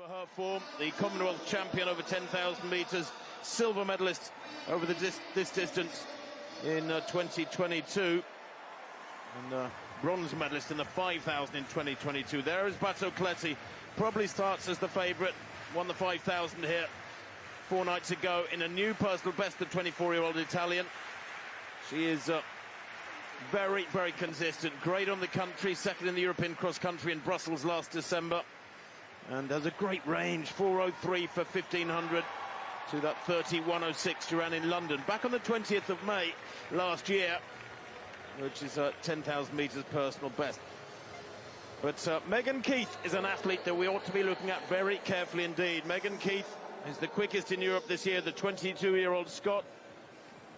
Over her form, the Commonwealth champion over 10,000 metres, silver medalist over this distance in 2022, and bronze medalist in the 5,000 in 2022. There is Battocletti, probably starts as the favourite, won the 5,000 here 4 nights ago in a new personal best, the 24-year-old Italian. She is very, very consistent, great on the country, second in the European cross-country in Brussels last December. And has a great range, 4:03 for 1,500 to that 30:106 she ran in London. Back on the 20th of May last year, which is a 10,000 metres personal best. But Megan Keith is an athlete that we ought to be looking at very carefully indeed. Megan Keith is the quickest in Europe this year, the 22-year-old Scot,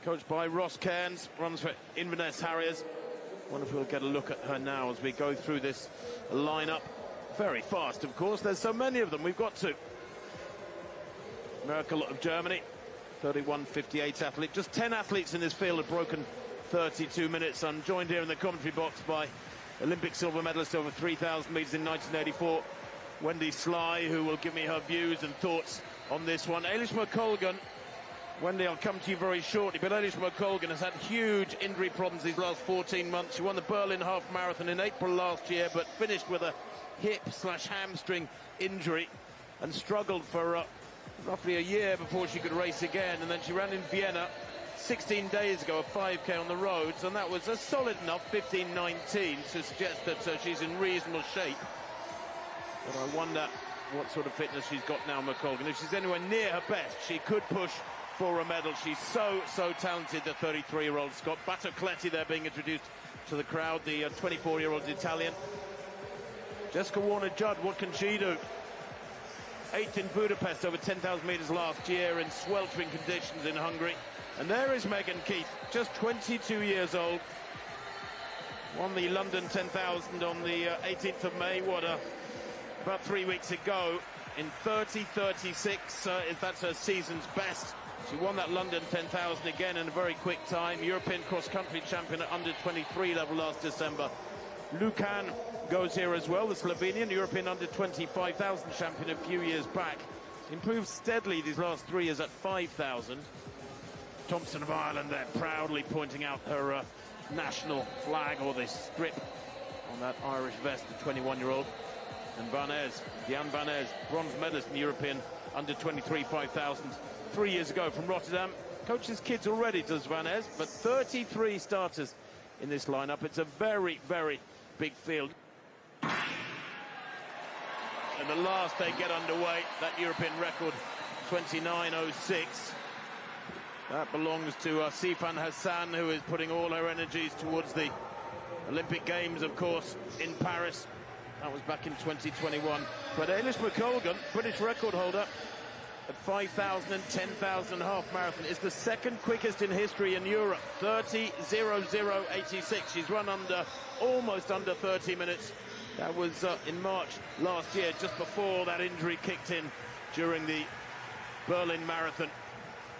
coached by Ross Cairns, runs for Inverness Harriers. Wonder if we'll get a look at her now as we go through this lineup. Very fast, of course. There's so many of them. We've got to. Miracle of Germany, 31:58 athlete. Just 10 athletes in this field have broken 32 minutes. I'm joined here in the commentary box by Olympic silver medalist over 3,000 metres in 1984, Wendy Sly, who will give me her views and thoughts on this one. Eilish McColgan. Wendy, I'll come to you very shortly, but Eilish McColgan has had huge injury problems these last 14 months. She won the Berlin half marathon in April last year, but finished with a hip/hamstring injury and struggled for roughly a year before she could race again. And then she ran in Vienna 16 days ago, a 5k on the roads, and that was a solid enough 15:19 to suggest that she's in reasonable shape. But I wonder what sort of fitness she's got now, McColgan. If she's anywhere near her best, she could push for a medal. She's so talented, the 33-year-old Scot. Battocletti there being introduced to the crowd, the 24-year-old Italian. Jessica Warner-Judd, what can she do? 8th in Budapest over 10,000 metres last year in sweltering conditions in Hungary. And there is Megan Keith, just 22 years old. Won the London 10,000 on the 18th of May, about 3 weeks ago, in 30:36, if that's her season's best. She won that London 10,000 again in a very quick time. European cross-country champion at under 23 level last December. Lucan goes here as well, the Slovenian, European under 25,000 champion a few years back. Improved steadily these last 3 years at 5,000. Thompson of Ireland there proudly pointing out her national flag, or the strip on that Irish vest, the 21-year-old. And Jan Vanez, bronze medalist in the European under 23 5,000 3 years ago from Rotterdam. Coaches kids already, does Vanez, but 33 starters in this lineup. It's a very, very big field. And the last they get underway, that European record, 29:06. That belongs to Sifan Hassan, who is putting all her energies towards the Olympic Games, of course, in Paris. That was back in 2021. But Eilish McColgan, British record holder at 5,000 and 10,000 half marathon, is the second quickest in history in Europe, 30:00:86. She's run almost under 30 minutes. That was in March last year, just before that injury kicked in during the Berlin Marathon.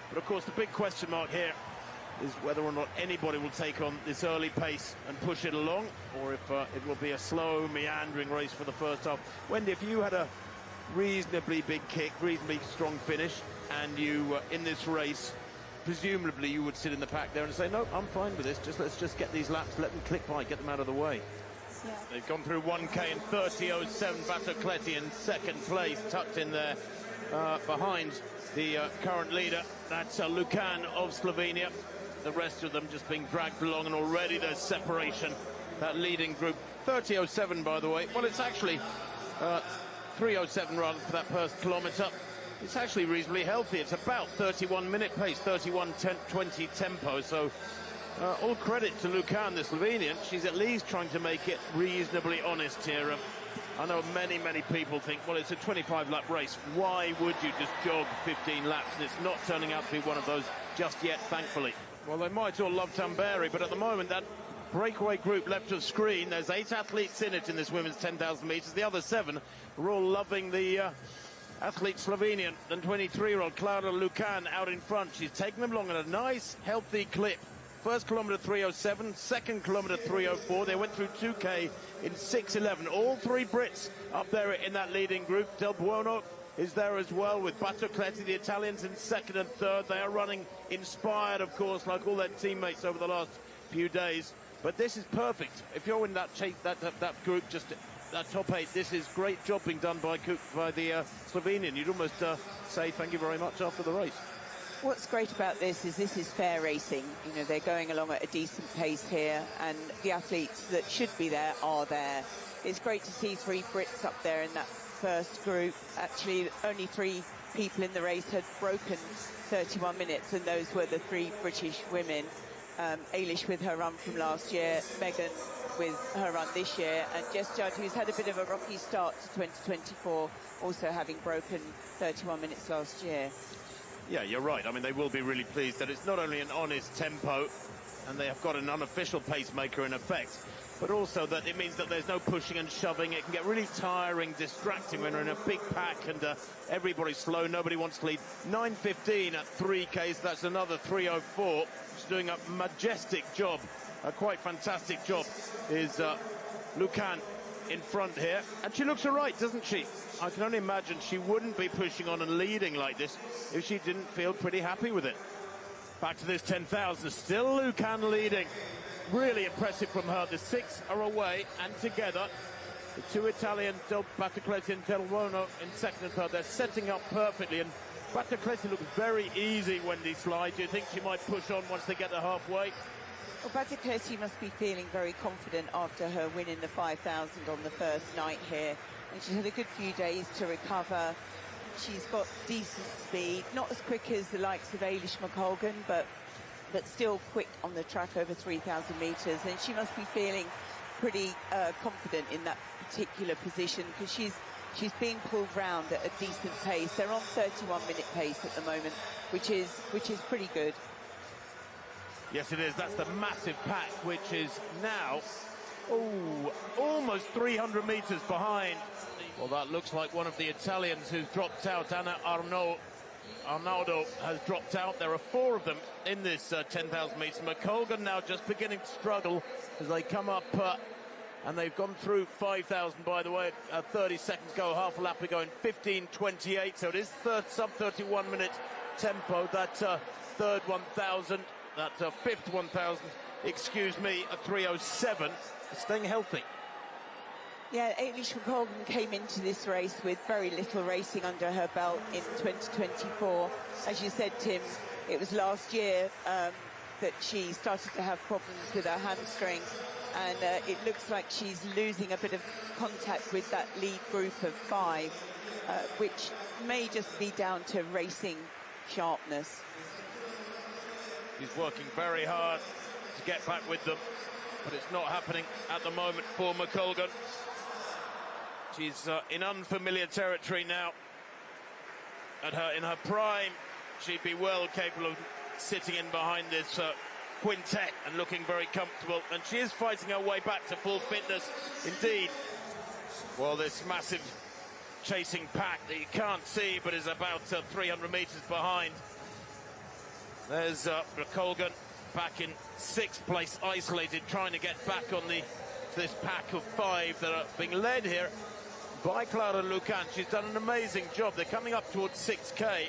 But of course the big question mark here is whether or not anybody will take on this early pace and push it along, or if it will be a slow, meandering race for the first half. Wendy, if you had a reasonably big kick, reasonably strong finish, and you in this race, presumably you would sit in the pack there and say, no, I'm fine with this, let's just get these laps, let them click by, get them out of the way. Yeah. They've gone through 1k in 30:07. Battocletti in second place, tucked in there behind the current leader. That's Lucan of Slovenia. The rest of them just being dragged along, and already there's separation. That leading group, 30:07 by the way. Well, it's actually 3:07 rather for that first kilometre. It's actually reasonably healthy. It's about 31-minute pace, 31:20 tempo. So all credit to Lucan, the Slovenian. She's at least trying to make it reasonably honest here. I know many people think, well, it's a 25-lap race. Why would you just jog 15 laps? And it's not turning out to be one of those just yet, thankfully. Well, they might all love Tamberi, but at the moment, that breakaway group left of screen, there's 8 athletes in it in this women's 10,000 metres. The other 7 are all loving the athlete Slovenian, the 23-year-old Clara Lucan out in front. She's taken them along at a nice, healthy clip. First kilometre 3:07, second kilometre 3:04. They went through 2K in 6:11. All three Brits up there in that leading group. Del Buono is there as well with Battocletti, the Italians in second and third. They are running inspired, of course, like all their teammates over the last few days. But this is perfect. If you're in that group, just that top 8, this is great job being done by the Slovenian. You'd almost say thank you very much after the race. What's great about this is fair racing. You know, they're going along at a decent pace here, and the athletes that should be there are there. It's great to see 3 Brits up there in that first group. Actually, only 3 people in the race had broken 31 minutes, and those were the 3 British women. Eilish with her run from last year, Megan with her run this year, and Jess Judd, who's had a bit of a rocky start to 2024, also having broken 31 minutes last year. Yeah, you're right. I mean, they will be really pleased that it's not only an honest tempo, and they have got an unofficial pacemaker in effect, but also that it means that there's no pushing and shoving. It can get really tiring, distracting when you're in a big pack and everybody's slow, nobody wants to lead. 9:15 at 3Ks, that's another 3:04. She's doing a majestic job, a quite fantastic job, is Lucan in front here. And she looks all right, doesn't she? I can only imagine she wouldn't be pushing on and leading like this if she didn't feel pretty happy with it. Back to this 10,000, still Lucan leading. Really impressive from her. The 6 are away and together. The 2 Italians, Del Battocletti and Del Buono in second and third. They're setting up perfectly, and Battocletti looks very easy when they slide. Do you think she might push on once they get to halfway? Well, Battocletti must be feeling very confident after her win in the 5,000 on the first night here. And she's had a good few days to recover. She's got decent speed, not as quick as the likes of Eilish McColgan, but still quick on the track over 3,000 metres. And she must be feeling pretty confident in that particular position, because she's being pulled round at a decent pace. They're on 31-minute pace at the moment, which is pretty good. Yes, it is. That's the massive pack, which is now almost 300 metres behind. Well, that looks like one of the Italians who's dropped out. Anna Arnaldo has dropped out. There are 4 of them in this 10,000 metres. McColgan now just beginning to struggle as they come up, and they've gone through 5,000, by the way. 30 seconds go, half a lap ago in 15:28. So it is sub 31-minute tempo. That third 1,000, that fifth 1,000, excuse me, a 3:07. Staying healthy. Yeah, Eilish McColgan came into this race with very little racing under her belt in 2024. As you said, Tim, it was last year that she started to have problems with her hamstring, and it looks like she's losing a bit of contact with that lead group of 5, which may just be down to racing sharpness. She's working very hard to get back with them, but it's not happening at the moment for McColgan. She's in unfamiliar territory now. In her prime, she'd be well capable of sitting in behind this quintet and looking very comfortable. And she is fighting her way back to full fitness, indeed. Well, this massive chasing pack that you can't see, but is about 300 metres behind. There's McColgan back in 6th place, isolated, trying to get back on this pack of 5 that are being led here by Clara Lucan. She's done an amazing job. They're coming up towards 6K,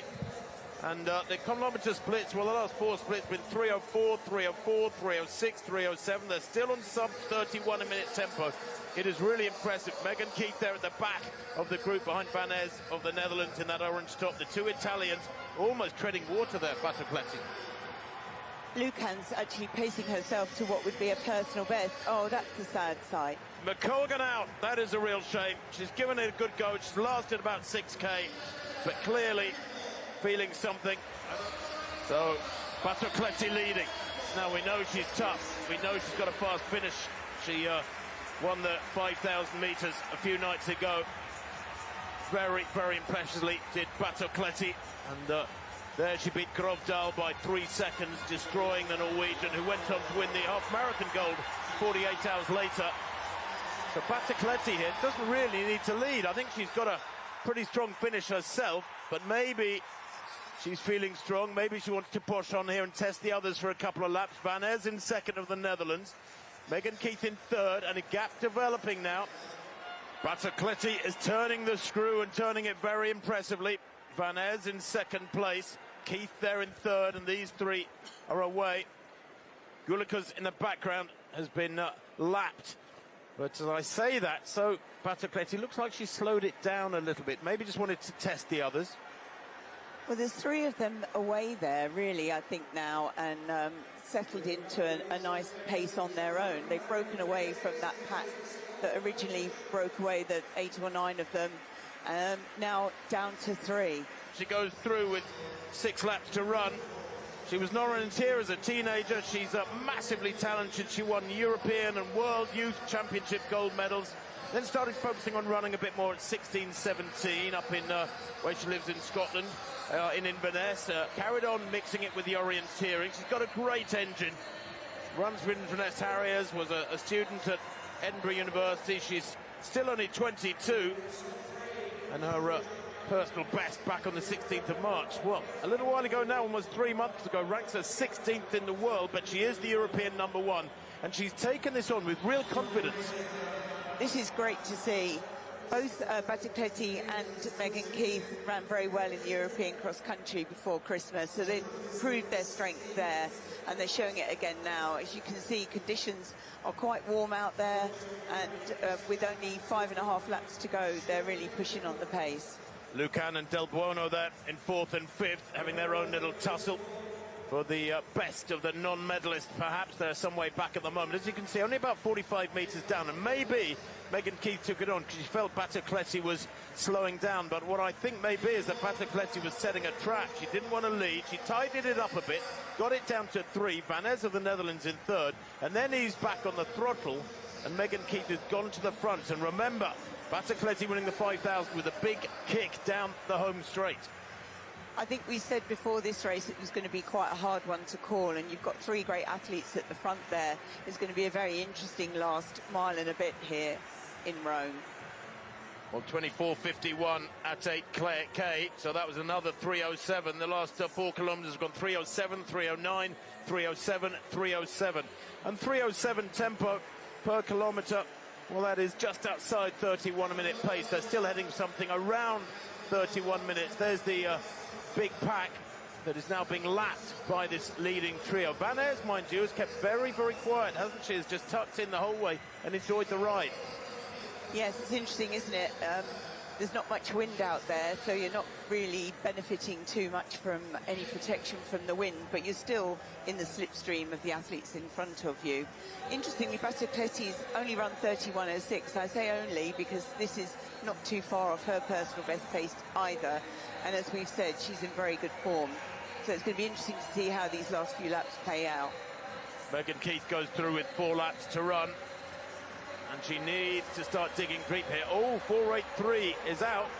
and the kilometre splits, well, the last 4 splits been 3:04, 3:04, 3:06, 3:07. They're still on sub 31-minute tempo. It is really impressive. Megan Keith there at the back of the group behind Van Ez of the Netherlands in that orange top. The 2 Italians almost treading water there, Battocletti. Lucan's actually pacing herself to what would be a personal best. Oh, that's the sad sight. McColgan out. That is a real shame. She's given it a good go. She's lasted about 6K, but clearly feeling something. So Battocletti leading. Now we know she's tough. We know she's got a fast finish. She won the 5,000 metres a few nights ago. Very, very impressively did Battocletti, and there she beat Grovdal by 3 seconds, destroying the Norwegian, who went on to win the half-marathon gold 48 hours later. So Battocletti here doesn't really need to lead. I think she's got a pretty strong finish herself, but maybe She's feeling strong. Maybe she wants to push on here and test the others for a couple of laps. Van Aer's in second of the Netherlands. Megan Keith in third, and a gap developing now. Battocletti is turning the screw and turning it very impressively. Van Aer's in second place. Keith there in third, and these three are away. Gulika's in the background has been lapped. But as I say that, so Battocletti looks like she slowed it down a little bit. Maybe just wanted to test the others. Well, there's three of them away there, really, I think now, and settled into a nice pace on their own. They've broken away from that pack that originally broke away, the 8 or 9 of them, now down to 3. She goes through with 6 laps to run. She was not in here as a teenager. She's massively talented. She won European and World Youth Championship gold medals. Then started focusing on running a bit more at 16, 17 up in where she lives in Scotland, in Inverness. Carried on mixing it with the orienteering. She's got a great engine. Runs with Inverness Harriers, was a student at Edinburgh University. She's still only 22. And her personal best back on the 16th of March. Well, a little while ago now, almost 3 months ago, ranks her 16th in the world, but she is the European #1. And she's taken this on with real confidence. This is great to see. Both Battocletti and Megan Keith ran very well in the European cross-country before Christmas, so they've proved their strength there, and they're showing it again now. As you can see, conditions are quite warm out there, and with only 5.5 laps to go, they're really pushing on the pace. Lucan and Del Buono there in 4th and 5th, having their own little tussle for the best of the non-medalists. Perhaps they're some way back at the moment. As you can see, only about 45 metres down, and maybe Megan Keith took it on because she felt Battocletti was slowing down. But what I think maybe is that Battocletti was setting a trap. She didn't want to lead. She tidied it up a bit, got it down to 3. Van Aer's of the Netherlands in third, and then he's back on the throttle, and Megan Keith has gone to the front. And remember, Battocletti winning the 5,000 with a big kick down the home straight. I think we said before this race it was going to be quite a hard one to call, and you've got 3 great athletes at the front there. It's going to be a very interesting last mile and a bit here in Rome. Well, 24.51 at 8K, so that was another 3:07. The last 4 kilometres have gone 3:07, 3:09, 3:07, 3:07. And 3:07 tempo per kilometre, well, that is just outside 31 a minute pace. They're still heading something around 31 minutes. There's the big pack that is now being lapped by this leading trio. Van Aer's, mind you, has kept very, very quiet, hasn't she? Has just tucked in the whole way and enjoyed the ride. Yes, it's interesting, isn't it? There's not much wind out there, so you're not really benefiting too much from any protection from the wind, but you're still in the slipstream of the athletes in front of you. Interestingly, Battocletti's only run 31:06. I say only because this is not too far off her personal best pace either. And as we've said, she's in very good form. So it's going to be interesting to see how these last few laps play out. Megan Keith goes through with 4 laps to run. And she needs to start digging deep here. Oh, 4.83 is out.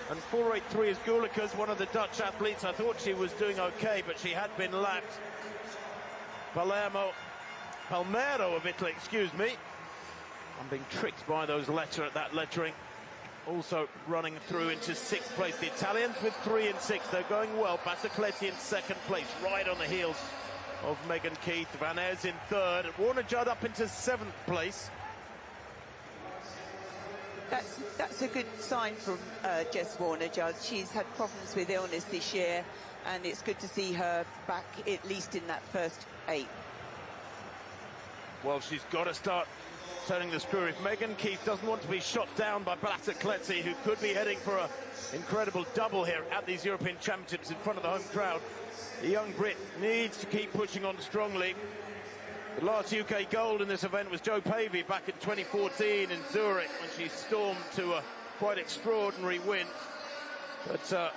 And 4.83 is Gulika's, one of the Dutch athletes. I thought she was doing okay, but she had been lapped. Palmero of Italy, excuse me. I'm being tricked by that lettering. Also running through into 6th place. The Italians with 3 and 6. They're going well. Battocletti in 2nd place, right on the heels of Megan Keith. Van Aer's in 3rd. Warner Judd up into 7th place. That's a good sign from Jess Warner Judd. She's had problems with illness this year, and it's good to see her back at least in that first 8. Well, she's got to start turning the screw. If Megan Keith doesn't want to be shot down by Battocletti, who could be heading for an incredible double here at these European Championships in front of the home crowd, the young Brit needs to keep pushing on strongly. The last UK gold in this event was Joe Pavey back in 2014 in Zurich, when she stormed to a quite extraordinary win. But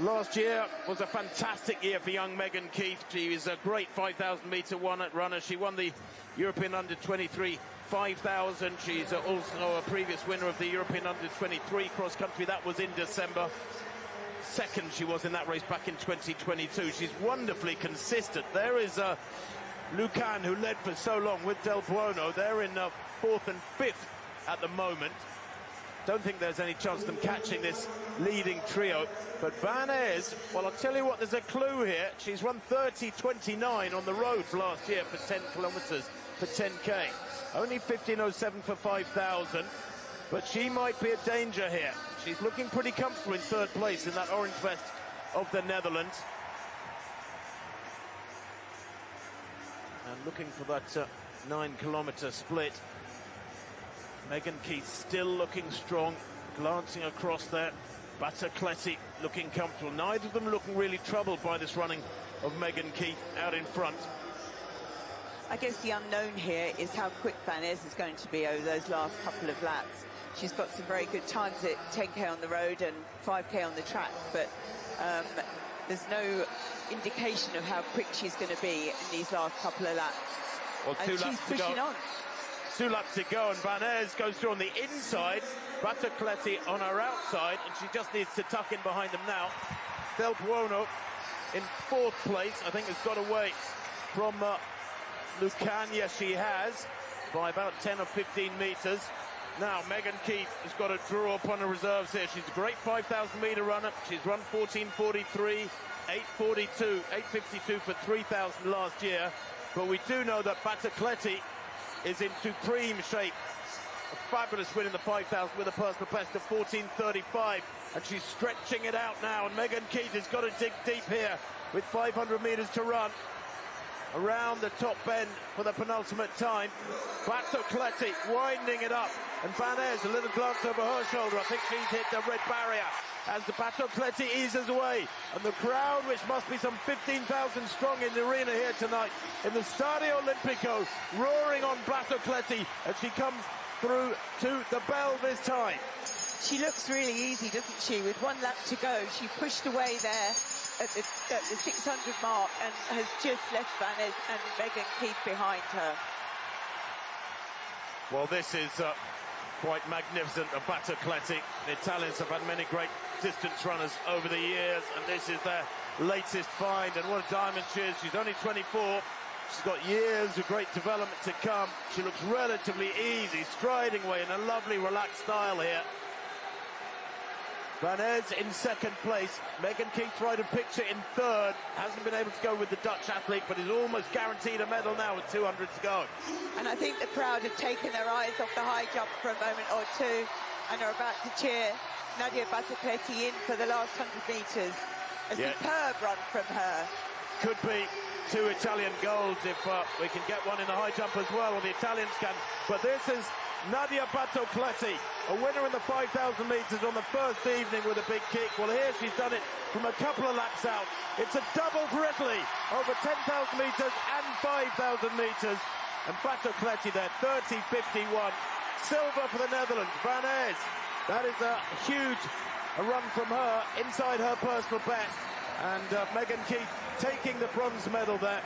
last year was a fantastic year for young Megan Keith. She is a great 5,000 metre runner. She won the European Under-23 5,000. She's also a previous winner of the European Under-23 cross-country. That was in December. Second she was in that race back in 2022. She's wonderfully consistent. There is Lucan, who led for so long with Del Buono. They're in 4th and 5th at the moment. Don't think there's any chance of them catching this leading trio. But Van Aers, well, I'll tell you what, there's a clue here. She's run 30:29 on the roads last year for 10 kilometres for 10K. Only 15:07 for 5,000. But she might be a danger here. She's looking pretty comfortable in third place in that orange vest of the Netherlands. And looking for that 9-kilometre split. Megan Keith still looking strong, glancing across there. Battocletti looking comfortable. Neither of them looking really troubled by this running of Megan Keith out in front. I guess the unknown here is how quick Van Aers is going to be over those last couple of laps. She's got some very good times at 10K on the road and 5K on the track, but there's no indication of how quick she's going to be in these last couple of laps. Well, and she's pushing on. 2 laps to go, and Van Aers goes through on the inside. Battocletti on her outside, and she just needs to tuck in behind them now. Del Buono in 4th place, I think, has got away from Lucan. Yes, she has, by about 10 or 15 metres. Now, Megan Keith has got to draw upon her reserves here. She's a great 5,000-metre runner. She's run 14:43, 8:42, 8:52 for 3,000 last year. But we do know that Battocletti is in supreme shape. A fabulous win in the 5,000 with a personal best of 14:35. And she's stretching it out now. And Megan Keith has got to dig deep here with 500 metres to run. Around the top bend for the penultimate time. Battocletti winding it up. And Van Aers, a little glance over her shoulder. I think she's hit the red barrier as the Battocletti eases away. And the crowd, which must be some 15,000 strong in the arena here tonight, in the Stadio Olimpico, roaring on Battocletti as she comes through to the bell this time. She looks really easy, doesn't she? With 1 lap to go, she pushed away there at the 600 mark and has just left Van Aers and Megan Keith behind her. Well, this is quite magnificent of Battocletti. The Italians have had many great distance runners over the years, and this is their latest find. And what a diamond she is. She's only 24. She's got years of great development to come. She looks relatively easy, striding away in a lovely, relaxed style here. Van Aers in 2nd place. Megan Keith tried to picture in 3rd. Hasn't been able to go with the Dutch athlete, but is almost guaranteed a medal now with 200 to go. And I think the crowd have taken their eyes off the high jump for a moment or two and are about to cheer Nadia Battocletti in for the last 100 metres. A superb run from her. Could be 2 Italian golds if we can get one in the high jump as well, or the Italians can. But this is Nadia Battocletti, a winner in the 5,000 metres on the first evening with a big kick. Well, here she's done it from a couple of laps out. It's a double for Italy over 10,000 metres and 5,000 metres. And Battocletti there, 30:51. Silver for the Netherlands. Van Aers, that is a huge run from her, inside her personal best. And Megan Keith taking the bronze medal there.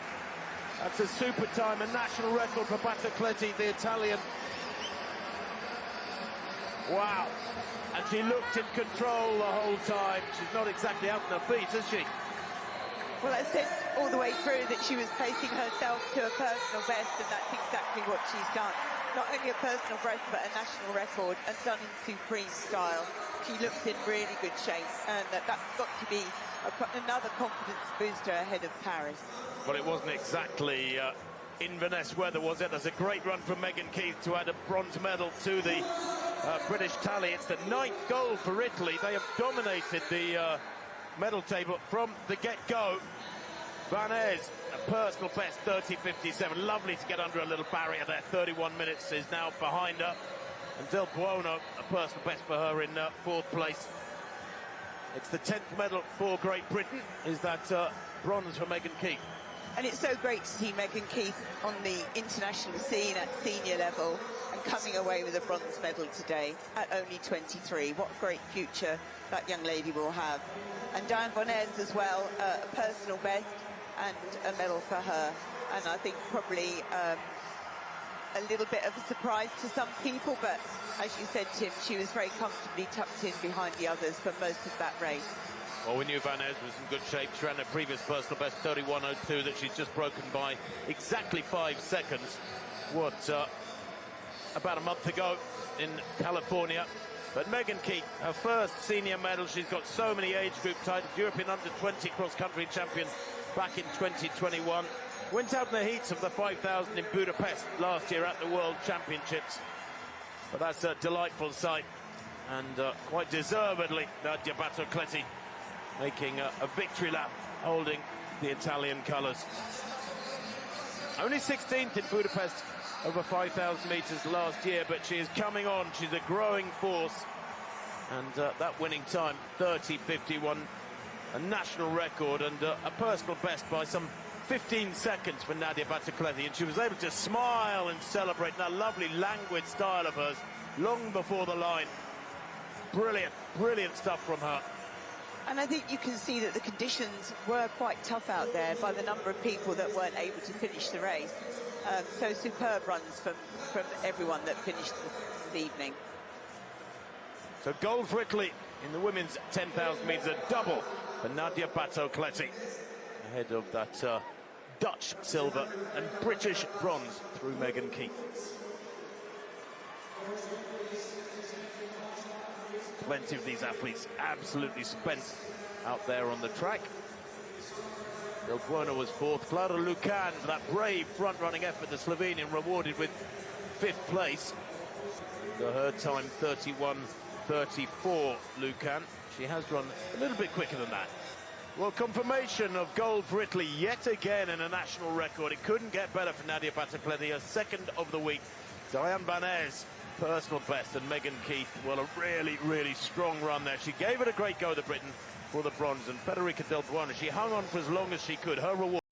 That's a super time, a national record for Battocletti, the Italian. Wow. And she looked in control the whole time. She's not exactly out on her feet, is she? Well, I said all the way through that she was placing herself to a personal best, and that's exactly what she's done. Not only a personal best, but a national record, and done in supreme style. She looks in really good shape, and that's got to be another confidence booster ahead of Paris. Well, it wasn't exactly Inverness weather, was it? There's a great run from Megan Keith to add a bronze medal to the British tally. It's the 9th goal for Italy. They have dominated the medal table from the get-go. Van Aers, a personal best, 30:57. Lovely to get under a little barrier there. 31 minutes is now behind her. And Del Buono, a personal best for her in 4th place. It's the 10th medal for Great Britain. Is that bronze for Megan Keith? And it's so great to see Megan Keith on the international scene at senior level and coming away with a bronze medal today at only 23. What a great future that young lady will have. And Diane Van Aers as well, a personal best and a medal for her. And I think probably a little bit of a surprise to some people, but as you said, Tim, she was very comfortably tucked in behind the others for most of that race. Well, we knew Van Aers was in good shape. She ran her previous personal best, 31:02, that she's just broken by exactly 5 seconds. What, about a month ago in California. But Megan Keith, her first senior medal. She's got so many age group titles. European under-20 cross-country champion back in 2021. Went out in the heats of the 5,000 in Budapest last year at the World Championships. But that's a delightful sight. And quite deservedly, Nadia Battocletti making a victory lap, holding the Italian colours. Only 16th in Budapest over 5,000 metres last year, but she is coming on. She's a growing force. And that winning time, 30.51, a national record and a personal best by some 15 seconds for Nadia Battocletti. And she was able to smile and celebrate in that lovely languid style of hers long before the line. Brilliant, brilliant stuff from her. And I think you can see that the conditions were quite tough out there by the number of people that weren't able to finish the race. So superb runs from everyone that finished this evening. So gold for Italy in the women's 10,000 metres, a double for Nadia Battocletti, ahead of that Dutch silver and British bronze through Megan Keith. Plenty of these athletes absolutely spent out there on the track. Del Buono was fourth. Clara Lucan for that brave front-running effort. The Slovenian rewarded with fifth place. Her time 31.34, Lucan. She has run a little bit quicker than that. Well, confirmation of gold for Italy yet again in a national record. It couldn't get better for Nadia Battocletti, her second of the week. Diane Banez, personal best, and Megan Keith, well, a really, really strong run there. She gave it a great go, the Briton, for the bronze, and Federica Del Buono, she hung on for as long as she could. Her reward